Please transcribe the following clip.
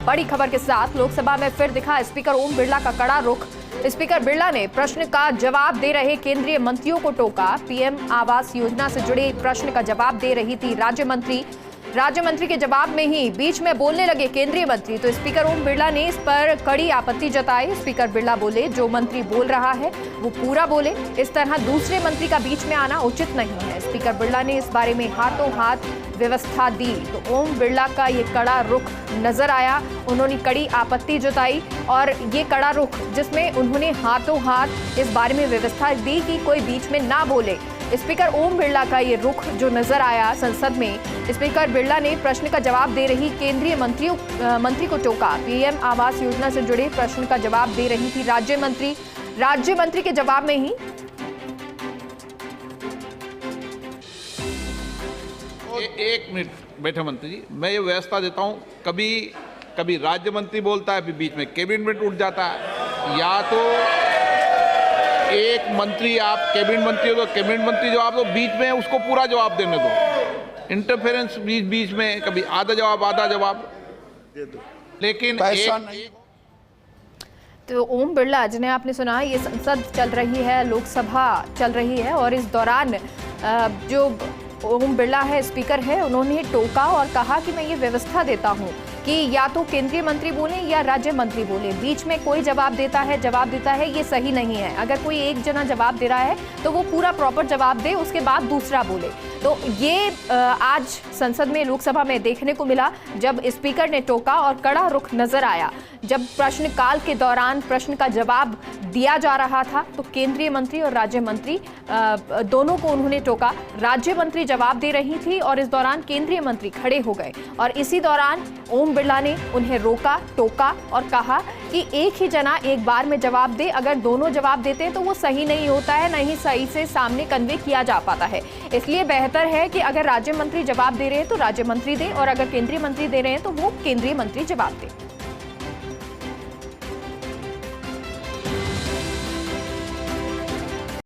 बड़ी खबर के साथ लोकसभा में फिर दिखा स्पीकर ओम बिरला का कड़ा रुख। स्पीकर बिरला ने प्रश्न का जवाब दे रहे केंद्रीय मंत्रियों को टोका। पीएम आवास योजना से जुड़े प्रश्न का जवाब दे रही थी राज्य मंत्री के जवाब में ही बीच में बोलने लगे केंद्रीय मंत्री, तो स्पीकर ओम बिरला ने इस पर कड़ी आपत्ति जताई। स्पीकर बिरला बोले, जो मंत्री बोल रहा है वो पूरा बोले, इस तरह दूसरे मंत्री का बीच में आना उचित नहीं है। स्पीकर बिरला ने इस बारे में हाथों हाथ व्यवस्था दी। तो ओम बिरला का ये कड़ा रुख नजर आया, उन्होंने कड़ी आपत्ति जताई और ये कड़ा रुख जिसमें उन्होंने हाथों हाथ इस बारे में व्यवस्था दी कि कोई बीच में ना बोले। स्पीकर ओम बिरला का ये रुख जो नजर आया संसद में, स्पीकर बिरला ने प्रश्न का जवाब दे रही केंद्रीय मंत्री को टोका। पीएम आवास योजना से जुड़े प्रश्न का जवाब दे रही थी राज्य मंत्री के जवाब में ही एक मिनट बैठे मंत्री जी, मैं ये व्यवस्था देता हूँ। कभी राज्य मंत्री बोलता है, फिर बीच में कैबिनेट में टूट जाता है। या तो एक मंत्री, आप कैबिनेट मंत्री हो तो कैबिनेट मंत्री जवाब दो, बीच में उसको पूरा जवाब देने दो। इंटरफेरेंस बीच में, कभी आधा जवाब दे दो। लेकिन तो ओम बिरला, जिन्हें आपने सुना, ये संसद चल रही है, लोकसभा चल रही है और इस दौरान जो ओम बिरला है, स्पीकर है, उन्होंने टोका और कहा कि मैं ये व्यवस्था देता हूं कि या तो केंद्रीय मंत्री बोले या राज्य मंत्री बोले, बीच में कोई जवाब देता है, ये सही नहीं है। अगर कोई एक जना जवाब दे रहा है तो वो पूरा प्रॉपर जवाब दे, उसके बाद दूसरा बोले। तो ये आज संसद में, लोकसभा में देखने को मिला जब स्पीकर ने टोका और कड़ा रुख नजर आया। जब प्रश्नकाल के दौरान प्रश्न का जवाब दिया जा रहा था तो केंद्रीय मंत्री और राज्य मंत्री दोनों को उन्होंने टोका। राज्य मंत्री जवाब दे रही थी और इस दौरान केंद्रीय मंत्री खड़े हो गए और इसी दौरान ओम बिरला ने उन्हें रोका, टोका और कहा कि एक ही जना एक बार में जवाब दे। अगर दोनों जवाब देते हैं तो वो सही नहीं होता है, नहीं सही से सामने कन्वे किया जा पाता है। इसलिए बेहतर है कि अगर राज्य मंत्री जवाब दे रहे हैं तो राज्य मंत्री दे और अगर केंद्रीय मंत्री दे रहे हैं तो वो केंद्रीय मंत्री जवाब दे।